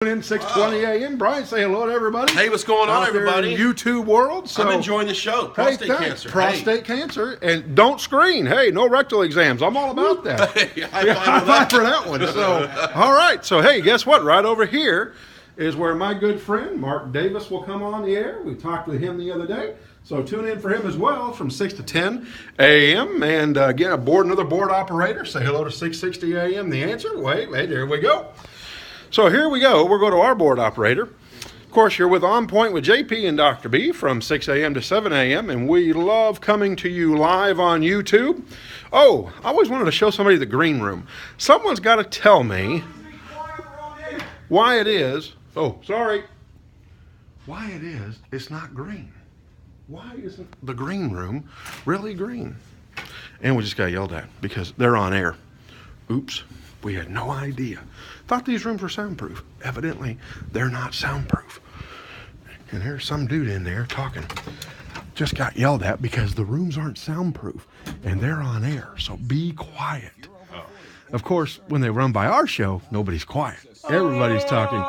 In 6:20 a.m. Brian, say hello to everybody. Hey, what's going on, everybody? YouTube world. I'm enjoying the show. Prostate cancer. Prostate cancer, and don't screen. Hey, no rectal exams. I'm all about that. High five for that one. So, all right. So, hey, guess what? Right over here is where my good friend Mark Davis will come on the air. We talked with him the other day. So tune in for him as well from 6 to 10 a.m. And again, another board operator. Say hello to 6:60 a.m. The answer. Wait, there we go. So here we go. We'll go to our board operator. Of course, you're with On Point with JP and Dr. B from 6 a.m. to 7 a.m. And we love coming to you live on YouTube. Oh, I always wanted to show somebody the green room. Someone's got to tell me why it is. Oh, sorry. Why it is it's not green. Why isn't the green room really green? And we just got yelled at because they're on air. Oops. We had no idea. Thought these rooms were soundproof. Evidently, they're not soundproof. And there's some dude in there talking. Just got yelled at because the rooms aren't soundproof. And they're on air, so be quiet. Of course, when they run by our show, nobody's quiet. Everybody's talking.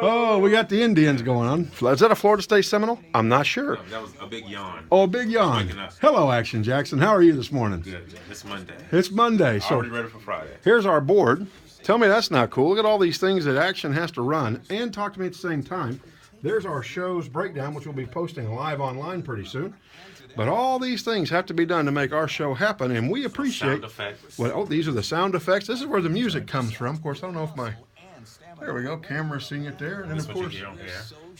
Oh, we got the Indians going on. Is that a Florida State Seminole? I'm not sure. No, that was a big yawn. Oh, a big yawn. Hello, Action Jackson. How are you this morning? Good. It's Monday. It's Monday. So Already ready for Friday. Here's our board. Tell me that's not cool. Look at all these things that Action has to run and talk to me at the same time. There's our show's breakdown, which we'll be posting live online pretty soon. But all these things have to be done to make our show happen, and we appreciate. Sound effects. Oh, these are the sound effects. This is where the music comes from. Of course, I don't know if my. There we go. Camera's seeing it there, and then of course,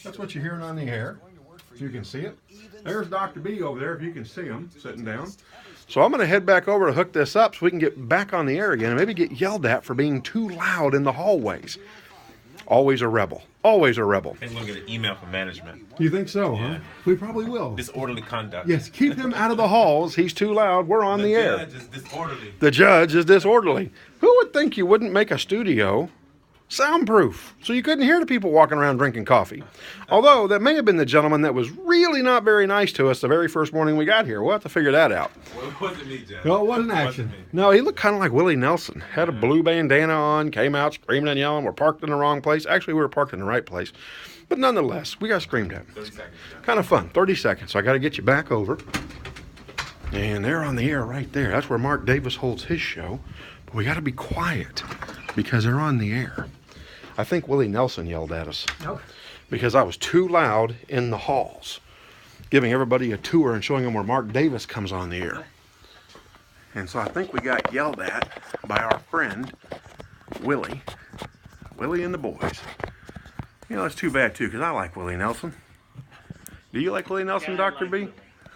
that's what you're hearing on the air. If you can see it. There's Dr. B over there. If you can see him sitting down. So I'm going to head back over to hook this up so we can get back on the air again and maybe get yelled at for being too loud in the hallways. Always a rebel. Always a rebel. I think we'll get an email from management. You think so, Yeah. huh? We probably will. Disorderly conduct. Yes, keep him out of the halls. He's too loud. We're on the air. The judge is disorderly. The judge is disorderly. Who would think you wouldn't make a studio soundproof so you couldn't hear the people walking around drinking coffee? Although that may have been the gentleman that was really not very nice to us the very first morning we got here. We'll have to figure that out. Well, it wasn't me, Jeff. No, it wasn't Action. me. No, he looked kind of like Willie Nelson. Had a blue bandana on, came out screaming and yelling. We're parked in the wrong place. Actually, we were parked in the right place. But nonetheless, we got screamed at. 30 seconds. Jeff. Kind of fun. 30 seconds. So I got to get you back over. And they're on the air right there. That's where Mark Davis holds his show. But we got to be quiet because they're on the air. I think Willie Nelson yelled at us because I was too loud in the halls, giving everybody a tour and showing them where Mark Davis comes on the air. And so I think we got yelled at by our friend Willie and the boys. You know, it's too bad too because I like Willie Nelson. Do you like Willie Nelson, Dr. B?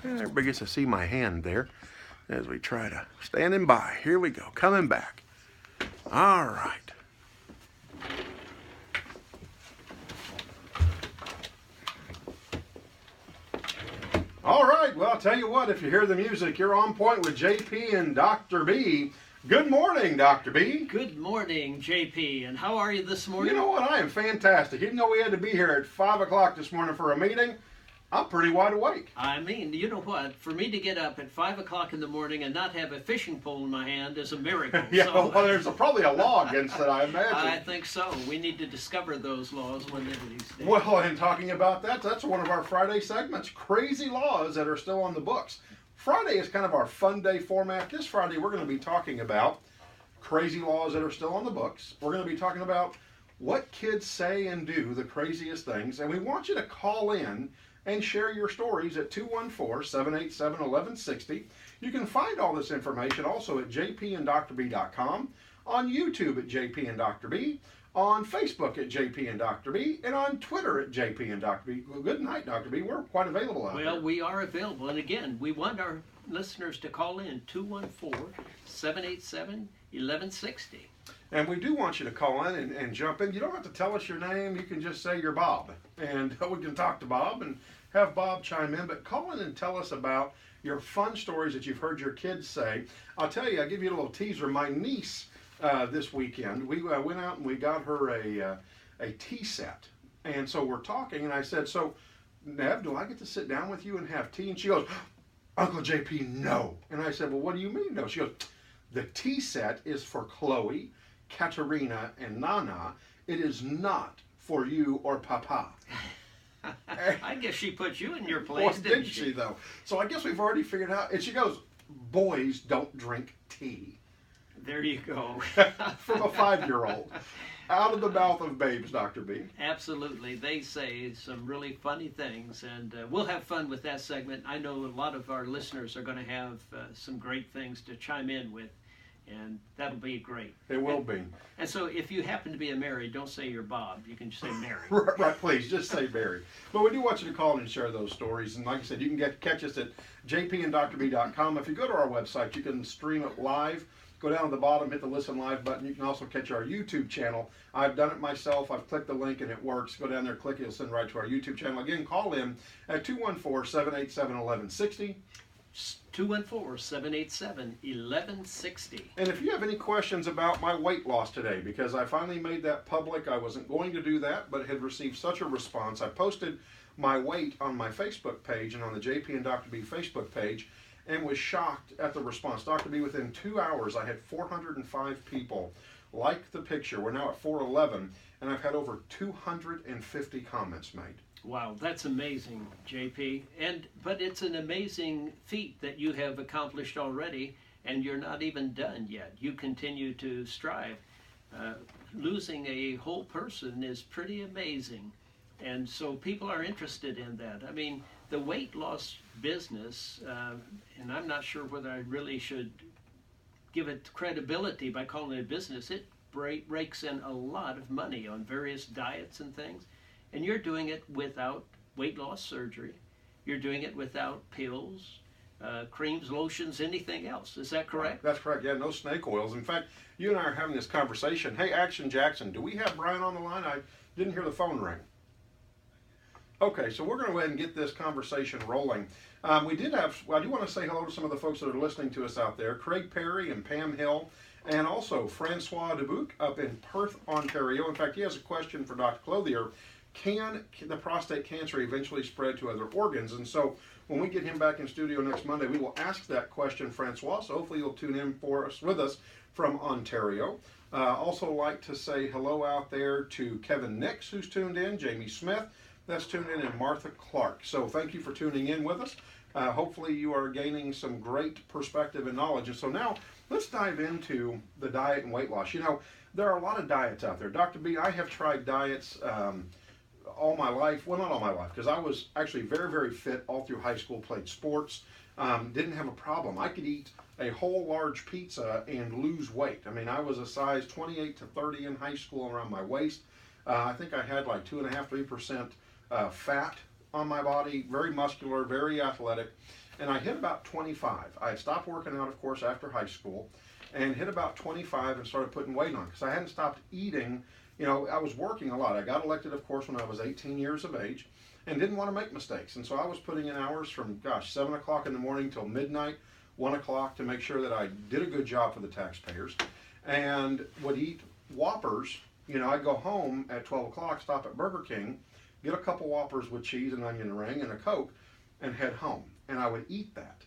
Yeah, everybody gets to see my hand there as we try to standing by. Here we go, coming back. All right. All right, well, I'll tell you what, if you hear the music, you're on point with JP and Dr. B. Good morning, Dr. B. Good morning, JP, and how are you this morning? You know what, I am fantastic. Even though we had to be here at 5 o'clock this morning for a meeting, I'm pretty wide awake. I mean, you know what? For me to get up at 5 o'clock in the morning and not have a fishing pole in my hand is a miracle. Yeah, so, well, there's probably a law against it, I imagine. I think so. We need to discover those laws one of these days. Well, and talking about that, that's one of our Friday segments, crazy laws that are still on the books. Friday is kind of our fun day format. This Friday, we're going to be talking about crazy laws that are still on the books. We're going to be talking about what kids say and do, the craziest things, and we want you to call in and share your stories at 214-787-1160. You can find all this information also at jpanddrb.com, on YouTube at JP and Dr. B, on Facebook at JP and Dr. B, and on Twitter at JP and Dr. B. Well, good night, Dr. B. We're quite available out there. Well, we are available. And again, we want our listeners to call in 214-787-1160. And we do want you to call in and jump in. You don't have to tell us your name. You can just say you're Bob. And we can talk to Bob and have Bob chime in. But call in and tell us about your fun stories that you've heard your kids say. I'll tell you, I'll give you a little teaser. My niece, this weekend, we went out and we got her a tea set. And so we're talking, and I said, so, Neb, do I get to sit down with you and have tea? And she goes, Uncle JP, no. And I said, well, what do you mean no? She goes, the tea set is for Chloe, Katerina, and Nana. It is not for you or Papa. I guess she put you in your Boy, place, didn't didn't she, though? So I guess we've already figured out. And she goes, boys don't drink tea. There you go. From a 5-year-old. Out of the mouth of babes, Dr. B. Absolutely. They say some really funny things, and we'll have fun with that segment. I know a lot of our listeners are going to have some great things to chime in with, and that'll be great. It will be. And so if you happen to be a Mary, don't say you're Bob. You can just say Mary. Right, please, just say Mary. But we do want you to call in and share those stories. And like I said, you can catch us at jpanddrb.com. If you go to our website, you can stream it live. Go down to the bottom, hit the Listen Live button. You can also catch our YouTube channel. I've done it myself. I've clicked the link and it works. Go down there, click it. It'll send right to our YouTube channel. Again, call in at 214-787-1160. 214-787-1160. And if you have any questions about my weight loss today, because I finally made that public, I wasn't going to do that, but had received such a response. I posted my weight on my Facebook page and on the JP and Dr. B Facebook page, and was shocked at the response. Dr. B, within 2 hours, I had 405 people like the picture. We're now at 411, and I've had over 250 comments made. Wow, that's amazing, JP. But it's an amazing feat that you have accomplished already, and you're not even done yet. You continue to strive. Losing a whole person is pretty amazing, and so people are interested in that. I mean, the weight loss business, and I'm not sure whether I really should give it credibility by calling it a business. It rakes in a lot of money on various diets and things. And you're doing it without weight loss surgery. You're doing it without pills, creams, lotions, anything else. Is that correct? That's correct. Yeah, no snake oils. In fact, you and I are having this conversation. Hey, Action Jackson, do we have Brian on the line? I didn't hear the phone ring. Okay, so we're going to go ahead and get this conversation rolling. I do want to say hello to some of the folks that are listening to us out there. Craig Perry and Pam Hill, and also Francois Dubuc up in Perth, Ontario. In fact, he has a question for Dr. Clothier. Can the prostate cancer eventually spread to other organs? And so when we get him back in studio next Monday, we will ask that question, Francois. So hopefully you'll tune in with us from Ontario. Also like to say hello out there to Kevin Nix, who's tuned in, Jamie Smith, that's tuned in, and Martha Clark. So thank you for tuning in with us. Hopefully you are gaining some great perspective and knowledge. And so now let's dive into the diet and weight loss. You know, there are a lot of diets out there. Dr. B, I have tried diets all my life. Well, not all my life, because I was actually very, very fit all through high school, played sports, didn't have a problem. I could eat a whole large pizza and lose weight. I mean, I was a size 28 to 30 in high school around my waist. I think I had like 2.5–3% fat on my body, very muscular, very athletic, and I hit about 25. I had stopped working out, of course, after high school, and hit about 25 and started putting weight on because I hadn't stopped eating. You know, I was working a lot. I got elected, of course, when I was 18 years of age and didn't want to make mistakes. And so I was putting in hours from, 7 o'clock in the morning till midnight, 1 o'clock to make sure that I did a good job for the taxpayers and would eat Whoppers. You know, I'd go home at 12 o'clock, stop at Burger King, get a couple Whoppers with cheese and onion ring and a Coke and head home. And I would eat that.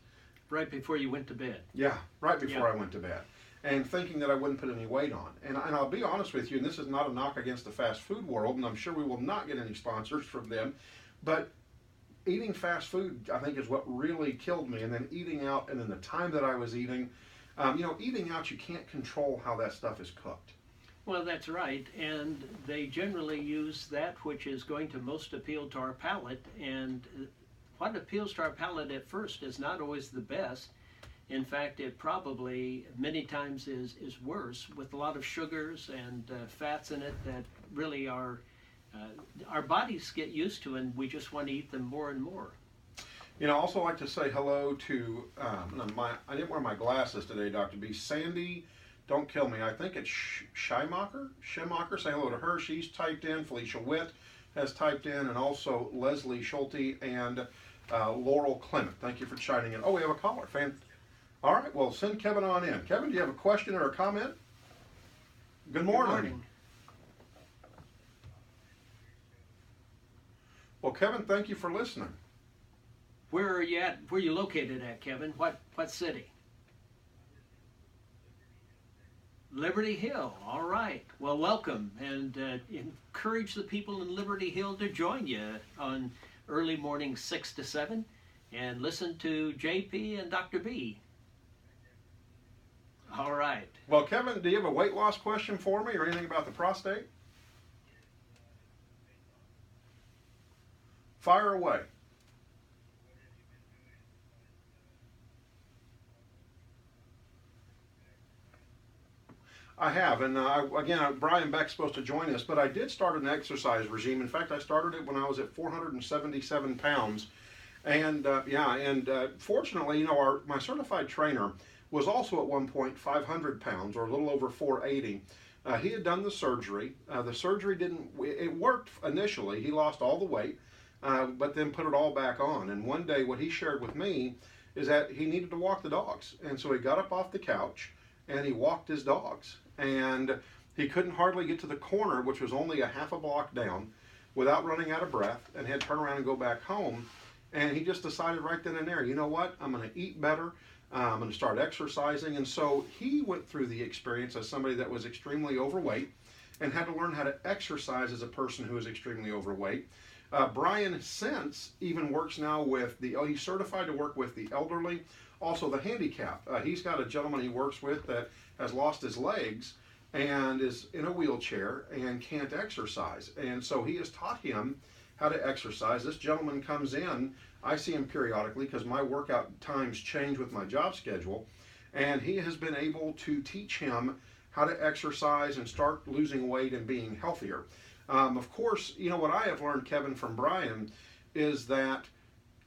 Right before you went to bed. Yeah, right before I went to bed. And thinking that I wouldn't put any weight on. And I'll be honest with you, and this is not a knock against the fast food world, and I'm sure we will not get any sponsors from them, but eating fast food, I think, is what really killed me. And then eating out, and then the time that I was eating, eating out, you can't control how that stuff is cooked. Well, that's right, and they generally use that which is going to most appeal to our palate, and what appeals to our palate at first is not always the best. In fact, it probably many times is worse, with a lot of sugars and fats in it that really our bodies get used to, and we just want to eat them more and more. You know, I also like to say hello to, I didn't wear my glasses today, Dr. B. Sandy, don't kill me, I think it's Schemacher. Say hello to her. She's typed in. Felicia Witt has typed in, and also Leslie Schulte and Laurel Clement. Thank you for chiming in. Oh, we have a caller. All right, well, send Kevin on in. Kevin, do you have a question or a comment? Good morning. Good morning. Well, Kevin, thank you for listening. Where are you at? Where are you located at, Kevin? What city? Liberty Hill. All right. Well, welcome, and encourage the people in Liberty Hill to join you on early morning 6 to 7 and listen to JP and Dr. B. All right. Well, Kevin, do you have a weight loss question for me or anything about the prostate? Fire away. I have, and again, Brian Beck's supposed to join us, but I did start an exercise regime. In fact, I started it when I was at 477 pounds, and fortunately, my certified trainer was also at one point 500 pounds, or a little over 480. He had done the surgery. The surgery it worked initially. He lost all the weight, but then put it all back on. And one day, what he shared with me is that he needed to walk the dogs, and so he got up off the couch and he walked his dogs. And he couldn't hardly get to the corner, which was only a half a block down, without running out of breath, and had to turn around and go back home. And he just decided right then and there, you know what, I'm going to eat better, I'm going to start exercising. And so he went through the experience as somebody that was extremely overweight and had to learn how to exercise as a person who is extremely overweight. Brian since even works now with he's certified to work with the elderly, also the handicapped. He's got a gentleman he works with that has lost his legs and is in a wheelchair and can't exercise. And so he has taught him how to exercise. This gentleman comes in, I see him periodically because my workout times change with my job schedule, and he has been able to teach him how to exercise and start losing weight and being healthier. Of course, what I have learned, Kevin, from Brian is that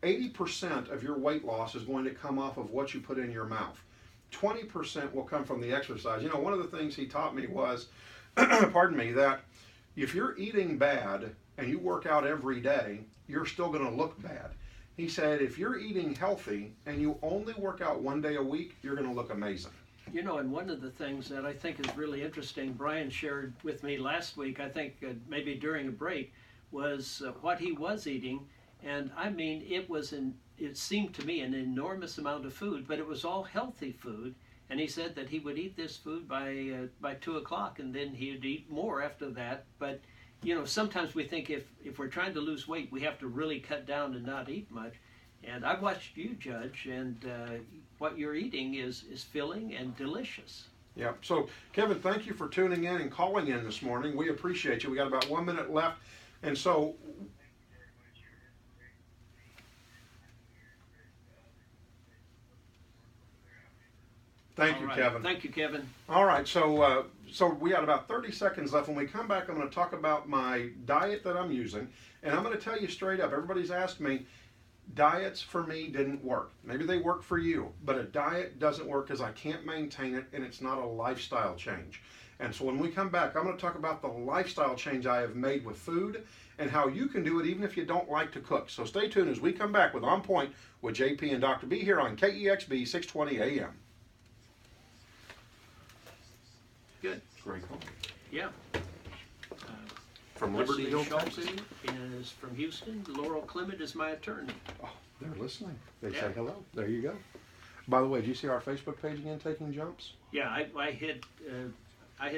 80% of your weight loss is going to come off of what you put in your mouth. 20% will come from the exercise. One of the things he taught me was, pardon me, that if you're eating bad and you work out every day, you're still going to look bad. He said, if you're eating healthy and you only work out one day a week, you're going to look amazing. And one of the things that I think is really interesting, Brian shared with me last week, I think maybe during a break, was what he was eating. And I mean, it seemed to me an enormous amount of food, but it was all healthy food. And he said that he would eat this food by 2 o'clock, and then he'd eat more after that. But sometimes we think if we're trying to lose weight, we have to really cut down and not eat much. And I've watched you, Judge, and what you're eating is filling and delicious. Yeah. So, Kevin, thank you for tuning in and calling in this morning. We appreciate you. We got about 1 minute left, and so. Thank you, Kevin. Thank you, Kevin. All right, so we got about 30 seconds left. When we come back, I'm going to talk about my diet that I'm using, and I'm going to tell you straight up. Everybody's asked me, diets for me didn't work. Maybe they work for you, but a diet doesn't work because I can't maintain it, and it's not a lifestyle change. And so when we come back, I'm going to talk about the lifestyle change I have made with food and how you can do it even if you don't like to cook. So stay tuned as we come back with On Point with JP and Dr. B here on KEXB 620 AM. Good. Great call. Yeah. From Liberty Hill, Texas. Is from Houston. Laurel Clement is my attorney. Oh, they're listening. They say hello. There you go. By the way, did you see our Facebook page again taking jumps? Yeah, I hit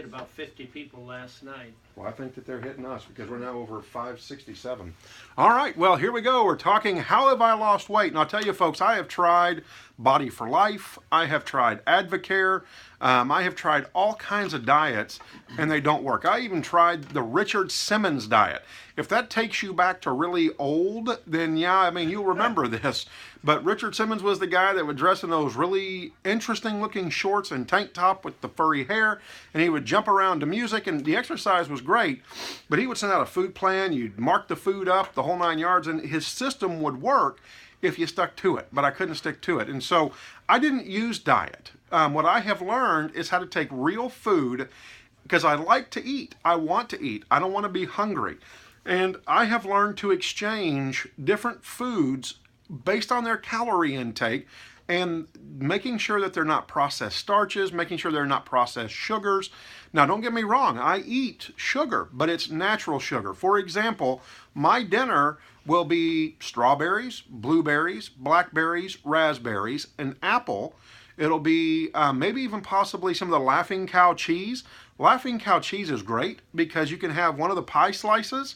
about 50 people last night. Well, I think that they're hitting us because we're now over 567. All right, well, here we go. We're talking how have I lost weight? And I'll tell you, folks, I have tried Body for Life. I have tried Advocare. I have tried all kinds of diets, and they don't work. I even tried the Richard Simmons diet. If that takes you back to really old, then yeah, I mean, you'll remember this. But Richard Simmons was the guy that would dress in those really interesting looking shorts and tank top with the furry hair, and he would jump around to music, and the exercise was great, but he would send out a food plan. You'd mark the food up, the whole 9 yards, and his system would work if you stuck to it, but I couldn't stick to it. And so I didn't use diet. What I have learned is how to take real food, because I like to eat. I want to eat. I don't want to be hungry. And I have learned to exchange different foods based on their calorie intake and making sure that they're not processed starches, making sure they're not processed sugars. Now, don't get me wrong. I eat sugar, but it's natural sugar. For example, my dinner will be strawberries, blueberries, blackberries, raspberries, an apple, It'll be maybe even possibly some of the Laughing Cow cheese. Laughing Cow cheese is great because you can have one of the pie slices